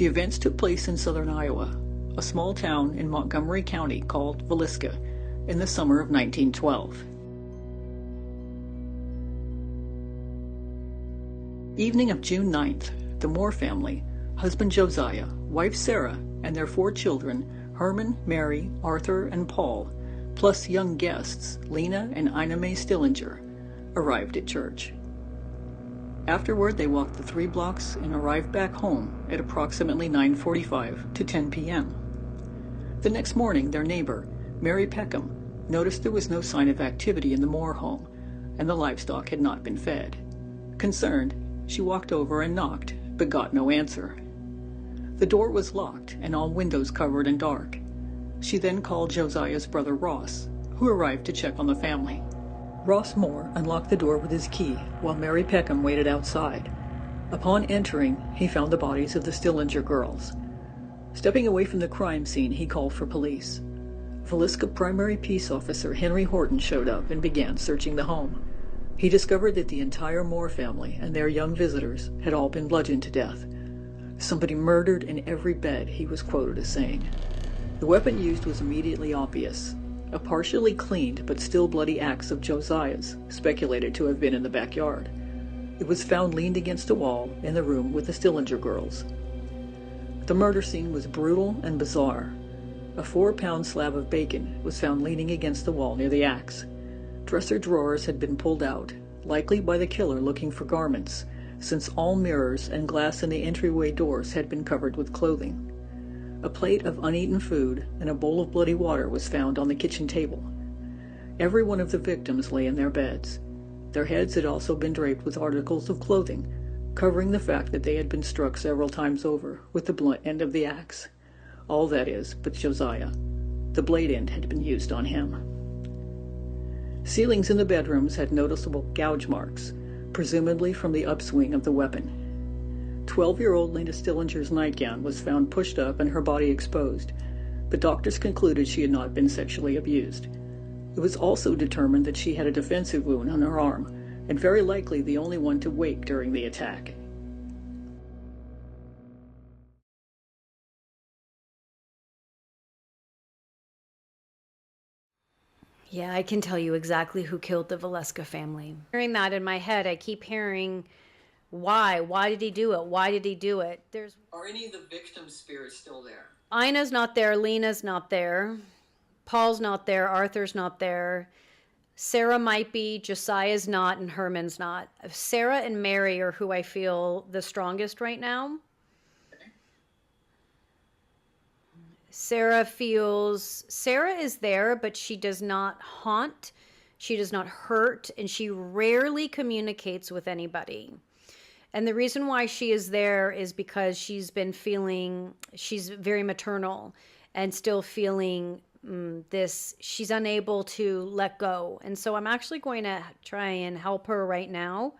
The events took place in southern Iowa, a small town in Montgomery County called Villisca, in the summer of 1912. Evening of June 9th, the Moore family, husband Josiah, wife Sarah, and their 4 children, Herman, Mary, Arthur, and Paul, plus young guests, Lena and Ina Mae Stillinger, arrived at church. Afterward, they walked the 3 blocks and arrived back home at approximately 9:45 to 10 p.m. The next morning, their neighbor, Mary Peckham, noticed there was no sign of activity in the Moore home, and the livestock had not been fed. Concerned, she walked over and knocked, but got no answer. The door was locked and all windows covered and dark. She then called Josiah's brother Ross, who arrived to check on the family. Ross Moore unlocked the door with his key while Mary Peckham waited outside. Upon entering, he found the bodies of the Stillinger girls. Stepping away from the crime scene, he called for police. Villesca primary peace officer Henry Horton showed up and began searching the home. He discovered that the entire Moore family and their young visitors had all been bludgeoned to death. "Somebody murdered in every bed," he was quoted as saying. The weapon used was immediately obvious. A partially cleaned but still bloody axe of Josiah's, speculated to have been in the backyard. It was found leaned against a wall in the room with the Stillinger girls. The murder scene was brutal and bizarre. A 4-pound slab of bacon was found leaning against the wall near the axe. Dresser drawers had been pulled out, likely by the killer looking for garments, since all mirrors and glass in the entryway doors had been covered with clothing. A plate of uneaten food and a bowl of bloody water was found on the kitchen table. Every one of the victims lay in their beds. Their heads had also been draped with articles of clothing, covering the fact that they had been struck several times over with the blunt end of the axe. All that is, but Josiah. The blade end had been used on him. Ceilings in the bedrooms had noticeable gouge marks, presumably from the upswing of the weapon. 12-year-old Lena Stillinger's nightgown was found pushed up and her body exposed, but doctors concluded she had not been sexually abused. It was also determined that she had a defensive wound on her arm, and very likely the only one to wake during the attack. Yeah, I can tell you exactly who killed the Villesca family. Hearing that in my head, I keep hearing, why? Why did he do it? Why did he do it? Are any of the victims' spirits still there? Ina's not there. Lena's not there. Paul's not there. Arthur's not there. Sarah might be. Josiah's not, and Herman's not. Sarah and Mary are who I feel the strongest right now. Sarah is there, but she does not haunt, she does not hurt, and she rarely communicates with anybody. And the reason why she is there is because she's very maternal and still feeling she's unable to let go. And so I'm actually going to try and help her right now.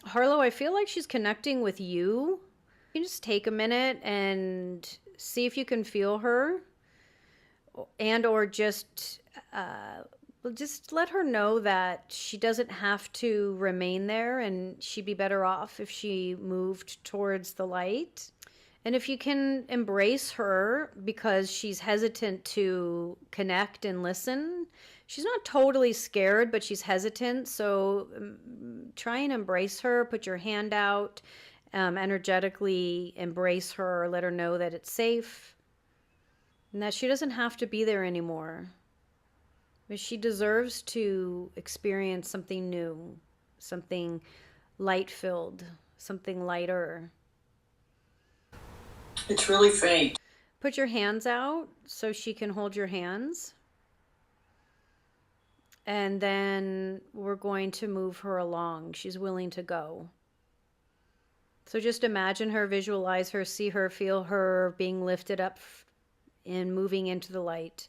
Harlow, I feel like she's connecting with you. You can just take a minute and see if you can feel her, or just let her know that she doesn't have to remain there, and she'd be better off if she moved towards the light. And if you can embrace her, because she's hesitant to connect and listen. She's not totally scared, but she's hesitant. So try and embrace her. Put your hand out. Energetically embrace her, let her know that it's safe and that she doesn't have to be there anymore. But she deserves to experience something new, something light-filled, something lighter. It's really faint. Put your hands out so she can hold your hands. And then we're going to move her along. She's willing to go. So just imagine her, visualize her, see her, feel her being lifted up and moving into the light.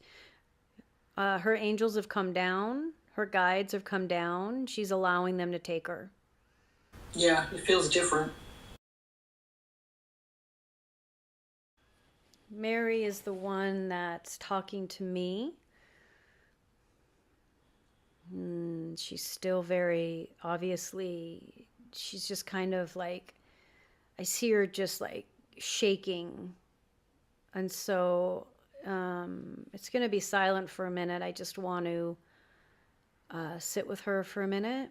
Her angels have come down. Her guides have come down. She's allowing them to take her. Yeah, it feels different. Mary is the one that's talking to me. She's still very, obviously, she's just kind of like, I see her just like shaking. And so it's going to be silent for a minute. I just want to sit with her for a minute.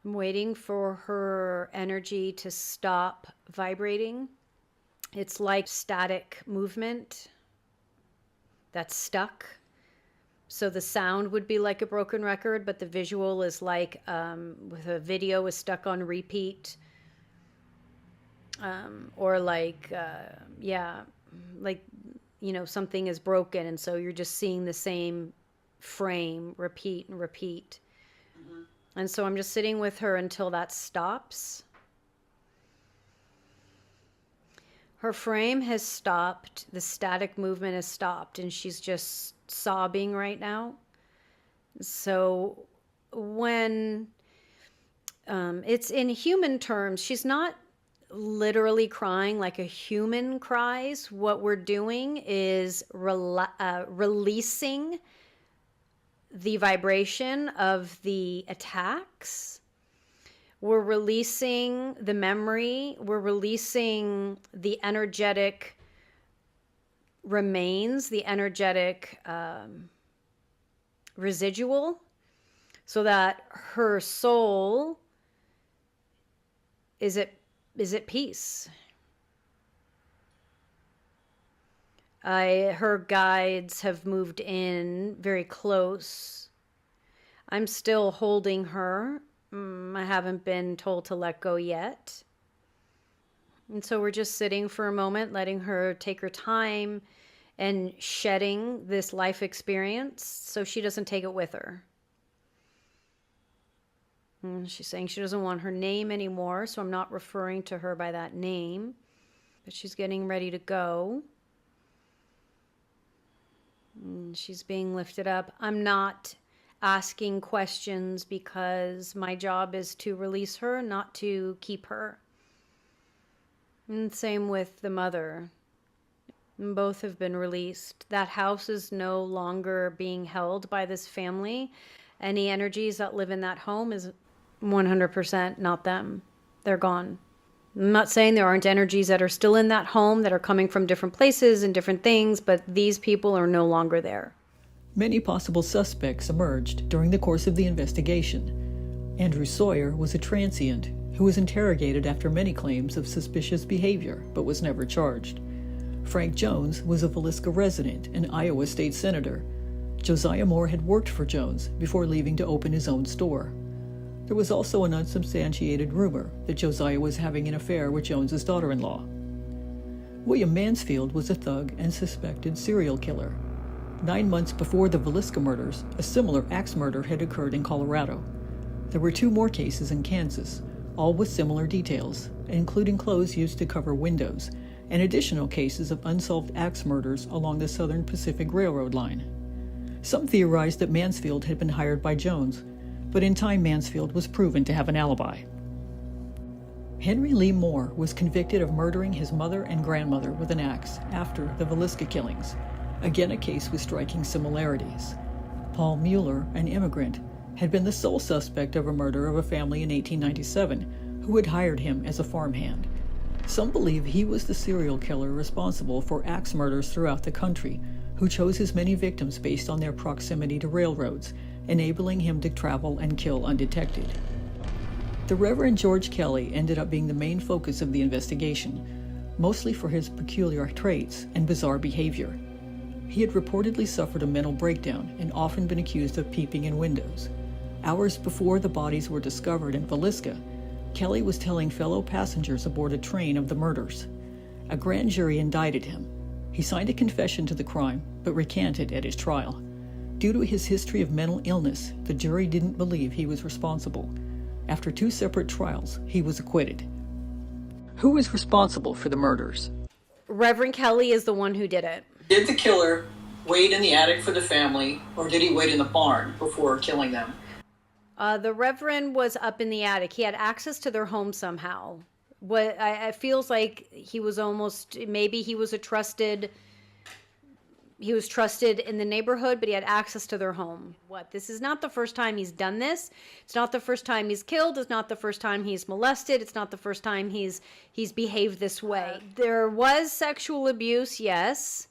I'm waiting for her energy to stop vibrating. It's like static movement that's stuck. So the sound would be like a broken record, but the visual is like with a video is stuck on repeat. Or like, like, something is broken. And so you're just seeing the same frame repeat and repeat. Mm-hmm. And so I'm just sitting with her until that stops. Her frame has stopped. The static movement has stopped, and she's just sobbing right now. So when it's in human terms, she's not literally crying like a human cries. What we're doing is releasing the vibration of the attacks. We're releasing the memory. We're releasing the energetic remains, the energetic residual, so that her soul is at peace. Her guides have moved in very close. I'm still holding her. I haven't been told to let go yet. And so we're just sitting for a moment, letting her take her time and shedding this life experience so she doesn't take it with her. And she's saying she doesn't want her name anymore, so I'm not referring to her by that name. But she's getting ready to go. And she's being lifted up. I'm not asking questions because my job is to release her, not to keep her. And same with the mother. Both have been released. That house is no longer being held by this family. Any energies that live in that home is 100% not them. They're gone. I'm not saying there aren't energies that are still in that home that are coming from different places and different things, but these people are no longer there. Many possible suspects emerged during the course of the investigation. Andrew Sawyer was a transient who was interrogated after many claims of suspicious behavior, but was never charged. Frank Jones was a Villisca resident and Iowa state senator. Josiah Moore had worked for Jones before leaving to open his own store. There was also an unsubstantiated rumor that Josiah was having an affair with Jones's daughter-in-law. William Mansfield was a thug and suspected serial killer. 9 months before the Villesca murders, a similar axe murder had occurred in Colorado. There were 2 more cases in Kansas, all with similar details, including clothes used to cover windows, and additional cases of unsolved axe murders along the Southern Pacific Railroad line. Some theorized that Mansfield had been hired by Jones, but in time Mansfield was proven to have an alibi. Henry Lee Moore was convicted of murdering his mother and grandmother with an axe after the Villesca killings, again a case with striking similarities. Paul Mueller, an immigrant, had been the sole suspect of a murder of a family in 1897 who had hired him as a farmhand. Some believe he was the serial killer responsible for axe murders throughout the country, who chose his many victims based on their proximity to railroads, enabling him to travel and kill undetected. The Reverend George Kelly ended up being the main focus of the investigation, mostly for his peculiar traits and bizarre behavior. He had reportedly suffered a mental breakdown and often been accused of peeping in windows. Hours before the bodies were discovered in Villisca, Kelly was telling fellow passengers aboard a train of the murders. A grand jury indicted him. He signed a confession to the crime, but recanted at his trial. Due to his history of mental illness, the jury didn't believe he was responsible. After 2 separate trials, he was acquitted. Who was responsible for the murders? Reverend Kelly is the one who did it. Did the killer wait in the attic for the family, or did he wait in the barn before killing them? The Reverend was up in the attic. He had access to their home somehow. It feels like he was almost, maybe he was a trusted He was trusted in the neighborhood, but he had access to their home. This is not the first time he's done this. It's not the first time he's killed. It's not the first time he's molested. It's not the first time he's behaved this way. There was sexual abuse, yes.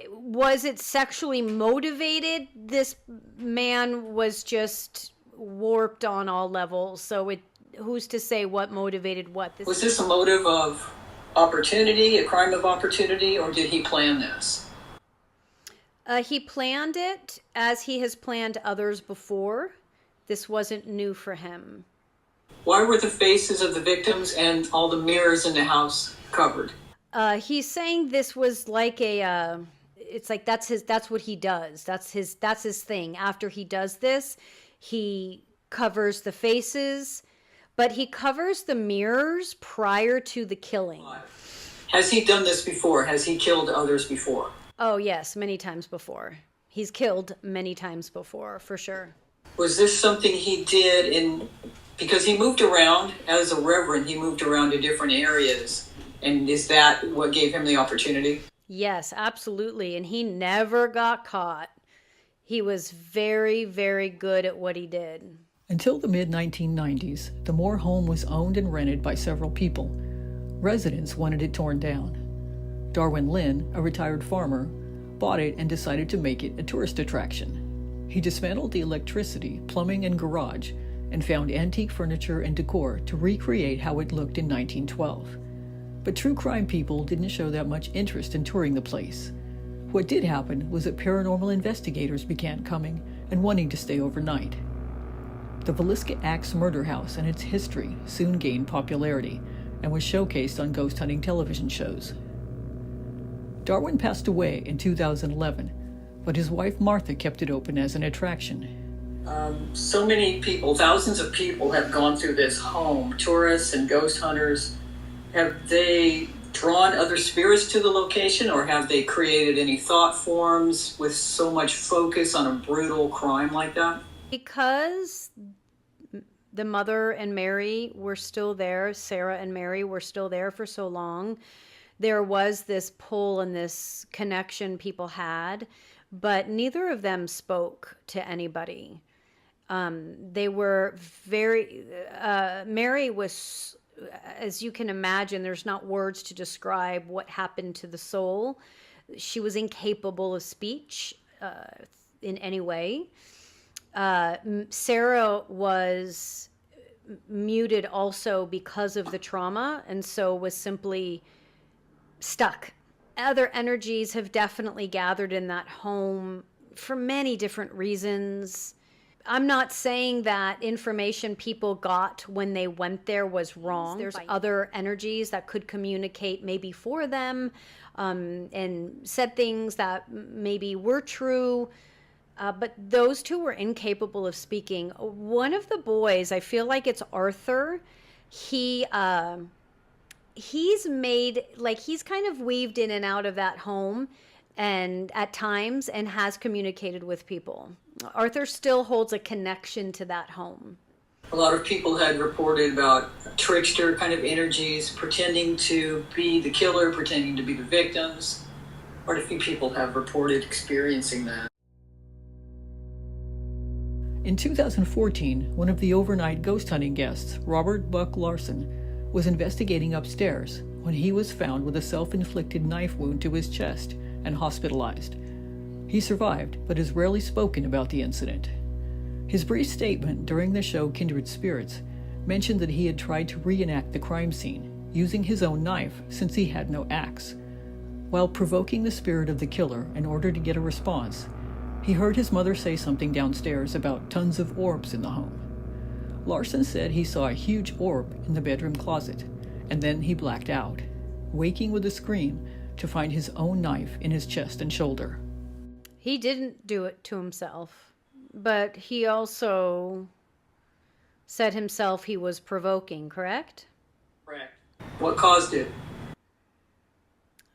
Was it sexually motivated? This man was just warped on all levels. So who's to say what motivated what? Was this a motive of opportunity, a crime of opportunity, or did he plan this? He planned it as he has planned others before. This wasn't new for him. Why were the faces of the victims and all the mirrors in the house covered? He's saying this was like it's like that's what he does. That's his thing. After he does this, he covers the faces, but he covers the mirrors prior to the killing. Has he done this before? Has he killed others before? Oh, yes, many times before. He's killed many times before, for sure. Was this something he did because he moved around as a reverend, he moved around to different areas, and is that what gave him the opportunity? Yes, absolutely, and he never got caught. He was very, very good at what he did. Until the mid-1990s, the Moore home was owned and rented by several people. Residents wanted it torn down. Darwin Lynn, a retired farmer, bought it and decided to make it a tourist attraction. He dismantled the electricity, plumbing, and garage, and found antique furniture and decor to recreate how it looked in 1912. But true crime people didn't show that much interest in touring the place. What did happen was that paranormal investigators began coming and wanting to stay overnight. The Villisca Axe murder house and its history soon gained popularity and was showcased on ghost hunting television shows. Darwin passed away in 2011, but his wife Martha kept it open as an attraction. So many people, thousands of people have gone through this home, tourists and ghost hunters. Have they drawn other spirits to the location, or have they created any thought forms with so much focus on a brutal crime like that? Because the mother and Mary were still there, Sarah and Mary were still there for so long, there was this pull and this connection people had, but neither of them spoke to anybody. They were very, Mary was, as you can imagine, there's not words to describe what happened to the soul. She was incapable of speech in any way. Sarah was muted also because of the trauma, and so was simply stuck. Other energies have definitely gathered in that home for many different reasons. I'm not saying that information people got when they went there was wrong. There's other energies that could communicate maybe for them, and said things that maybe were true. But those two were incapable of speaking. One of the boys, I feel like it's Arthur, he's made, like, he's kind of weaved in and out of that home and at times and has communicated with people. Arthur still holds a connection to that home. A lot of people had reported about trickster kind of energies, pretending to be the killer, pretending to be the victims. Quite a few people have reported experiencing that. In 2014, one of the overnight ghost hunting guests, Robert Buck Larson, was investigating upstairs when he was found with a self-inflicted knife wound to his chest and hospitalized. He survived, but has rarely spoken about the incident. His brief statement during the show Kindred Spirits mentioned that he had tried to reenact the crime scene using his own knife since he had no axe. While provoking the spirit of the killer in order to get a response, he heard his mother say something downstairs about tons of orbs in the home. Larson said he saw a huge orb in the bedroom closet, and then he blacked out, waking with a scream to find his own knife in his chest and shoulder. He didn't do it to himself, but he also said himself he was provoking, correct? Correct. What caused it?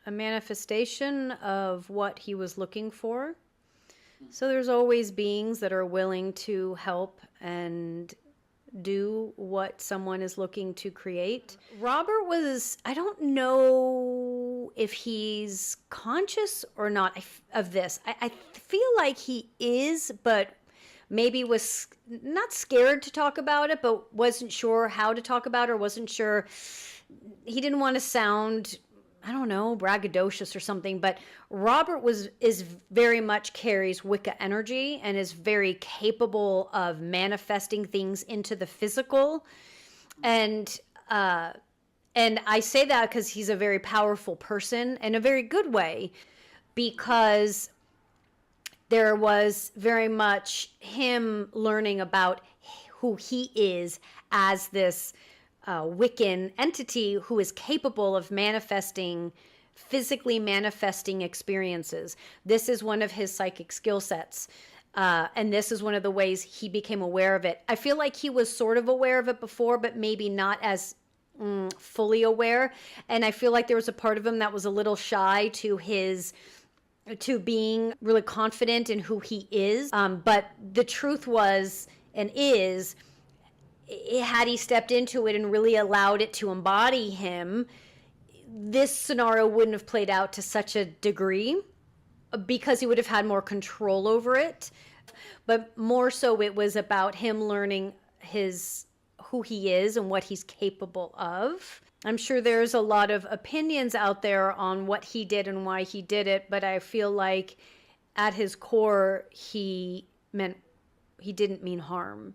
A manifestation of what he was looking for. So there's always beings that are willing to help and do what someone is looking to create. Robert was, I don't know if he's conscious or not of this. I feel like he is, but maybe was not scared to talk about it, but wasn't sure how to talk about it, or wasn't sure. He didn't want to sound, I don't know, braggadocious or something, but Robert is very much carries Wicca energy and is very capable of manifesting things into the physical. And I say that because he's a very powerful person in a very good way, because there was very much him learning about who he is as this Wiccan entity who is capable of physically manifesting experiences. This is one of his psychic skill sets. And this is one of the ways he became aware of it. I feel like he was sort of aware of it before, but maybe not as fully aware. And I feel like there was a part of him that was a little shy to being really confident in who he is. But the truth was and is, had he stepped into it and really allowed it to embody him, this scenario wouldn't have played out to such a degree, because he would have had more control over it. But more so, it was about him learning who he is and what he's capable of. I'm sure there's a lot of opinions out there on what he did and why he did it, but I feel like at his core, he didn't mean harm.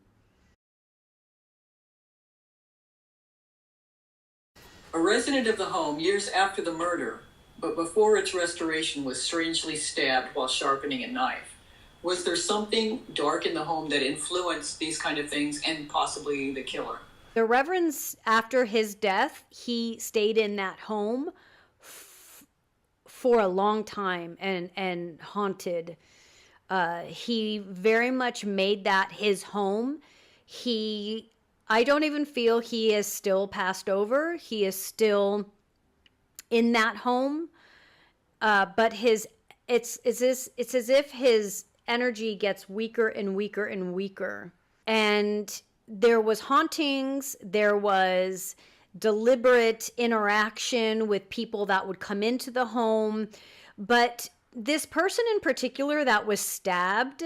A resident of the home years after the murder, but before its restoration, was strangely stabbed while sharpening a knife. Was there something dark in the home that influenced these kind of things and possibly the killer? The Reverend's, after his death, he stayed in that home for a long time and haunted. He very much made that his home. I don't even feel he is still passed over. He is still in that home. But it's as if his energy gets weaker and weaker and weaker. And there was hauntings, there was deliberate interaction with people that would come into the home. But this person in particular that was stabbed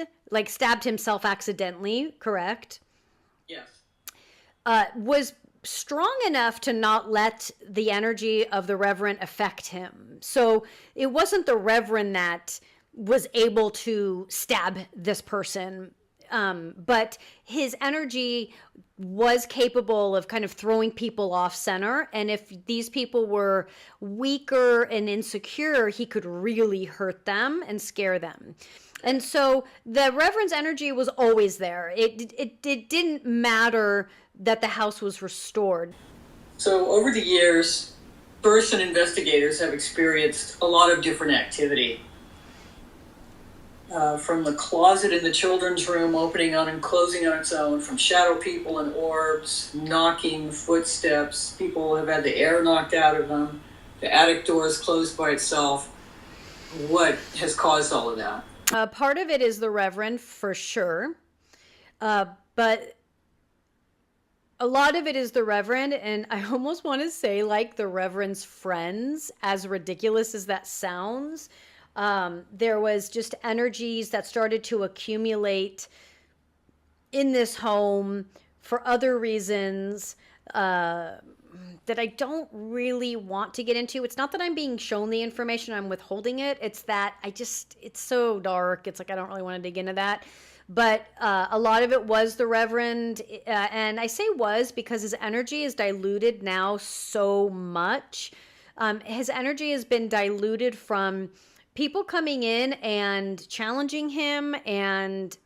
himself accidentally, correct? Yes. Was strong enough to not let the energy of the Reverend affect him. So it wasn't the Reverend that was able to stab this person, but his energy was capable of kind of throwing people off center. And if these people were weaker and insecure, he could really hurt them and scare them. And so the Reverend's energy was always there. It didn't matter that the house was restored. So over the years, tourists and investigators have experienced a lot of different activity. From the closet in the children's room opening on and closing on its own, from shadow people and orbs, knocking, footsteps. People have had the air knocked out of them. The attic doors closed by itself. What has caused all of that? Part of it is the Reverend, for sure. But a lot of it is the Reverend, and I almost want to say like the Reverend's friends, as ridiculous as that sounds. There was just energies that started to accumulate in this home for other reasons that I don't really want to get into. It's not that I'm being shown the information, I'm withholding it. It's that it's so dark. It's like I don't really want to dig into that. But a lot of it was the Reverend, and I say was because his energy is diluted now so much. His energy has been diluted from people coming in and challenging him and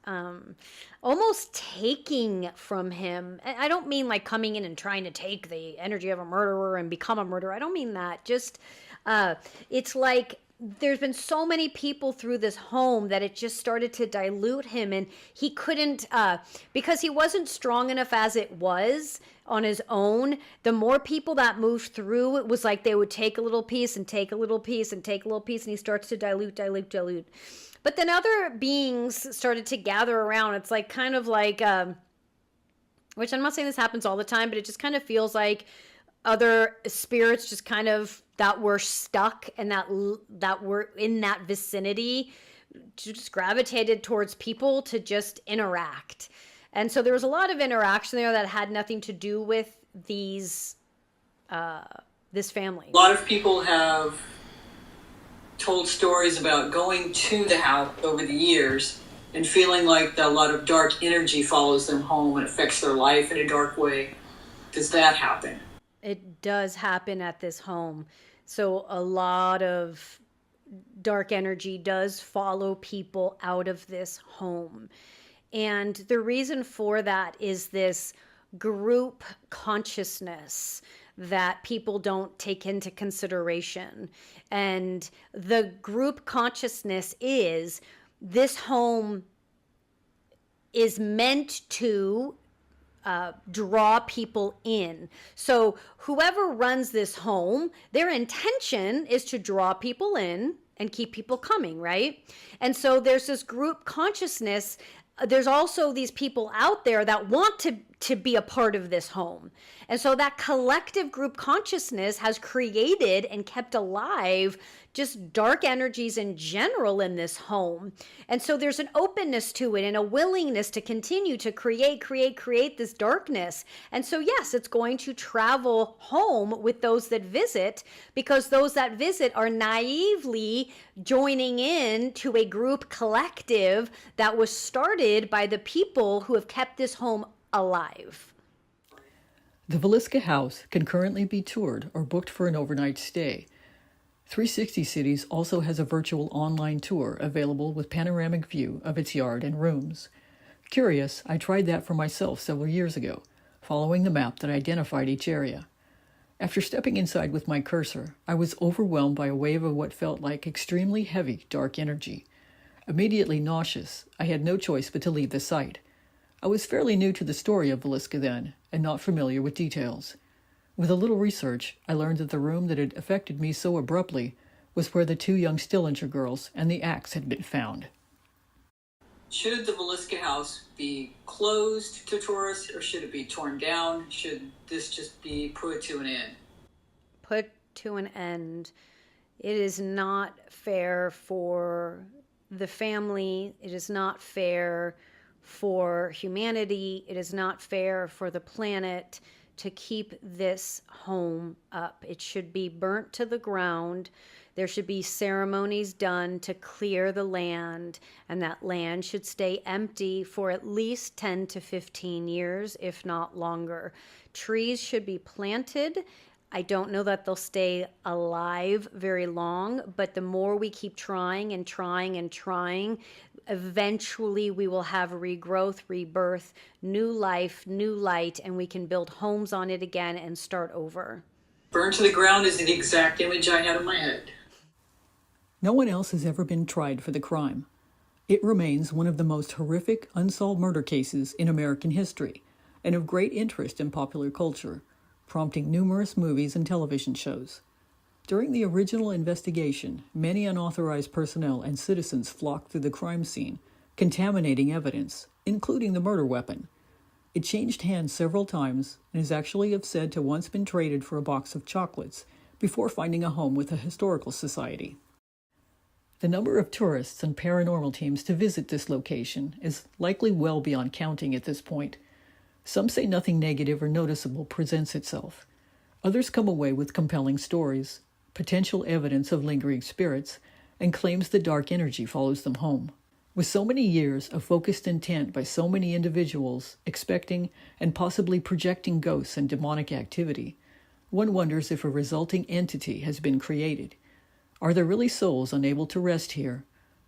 almost taking from him. I don't mean like coming in and trying to take the energy of a murderer and become a murderer. I don't mean that. Just it's like there's been so many people through this home that it just started to dilute him, and he couldn't because he wasn't strong enough as it was on his own. The more people that moved through, it was like they would take a little piece and take a little piece and take a little piece, and he starts to dilute. But then other beings started to gather around. It's like kind of like which I'm not saying this happens all the time, but it just kind of feels like other spirits just kind of that were stuck and that were in that vicinity just gravitated towards people to just interact. And so there was a lot of interaction there that had nothing to do with this family. A lot of people have told stories about going to the house over the years and feeling like a lot of dark energy follows them home and affects their life in a dark way. Does that happen? It does happen at this home. So a lot of dark energy does follow people out of this home. And the reason for that is this group consciousness that people don't take into consideration. And the group consciousness is this home is meant to draw people in. So whoever runs this home, their intention is to draw people in and keep people coming, right? And so there's this group consciousness. There's also these people out there that want to be a part of this home. And so that collective group consciousness has created and kept alive just dark energies in general in this home. And so there's an openness to it and a willingness to continue to create this darkness. And so yes, it's going to travel home with those that visit, because those that visit are naively joining in to a group collective that was started by the people who have kept this home alive. The Villesca house can currently be toured or booked for an overnight stay. 360 Cities also has a virtual online tour available with panoramic view of its yard and rooms. Curious, I tried that for myself several years ago, following the map that identified each area. After stepping inside with my cursor, I was overwhelmed by a wave of what felt like extremely heavy, dark energy. Immediately nauseous, I had no choice but to leave the site. I was fairly new to the story of Villisca then, and not familiar with details. With a little research, I learned that the room that had affected me so abruptly was where the 2 young Stillinger girls and the axe had been found. Should the Villisca house be closed to tourists, or should it be torn down? Should this just be put to an end? Put to an end. It is not fair for the family. It is not fair for humanity. It is not fair for the planet to keep this home up. It should be burnt to the ground. There should be ceremonies done to clear the land, and that land should stay empty for at least 10 to 15 years, if not longer. Trees should be planted. I don't know that they'll stay alive very long, but the more we keep trying and trying and trying, eventually we will have regrowth, rebirth, new life, new light, and we can build homes on it again and start over. Burned to the ground is the exact image I had in my head. No one else has ever been tried for the crime. It remains one of the most horrific unsolved murder cases in American history, and of great interest in popular culture, prompting numerous movies and television shows. During the original investigation, many unauthorized personnel and citizens flocked through the crime scene, contaminating evidence, including the murder weapon. It changed hands several times and is actually said to once been traded for a box of chocolates before finding a home with a historical society. The number of tourists and paranormal teams to visit this location is likely well beyond counting at this point. Some say nothing negative or noticeable presents itself. Others come away with compelling stories, potential evidence of lingering spirits, and claims the dark energy follows them home. With so many years of focused intent by so many individuals expecting and possibly projecting ghosts and demonic activity, one wonders if a resulting entity has been created. Are there really souls unable to rest here,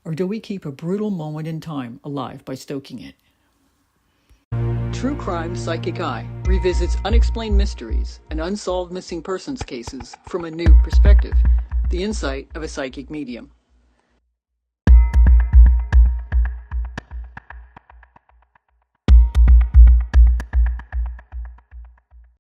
or do we keep a brutal moment in time alive by stoking it? True Crime Psychic Eye revisits unexplained mysteries and unsolved missing persons cases from a new perspective, the insight of a psychic medium.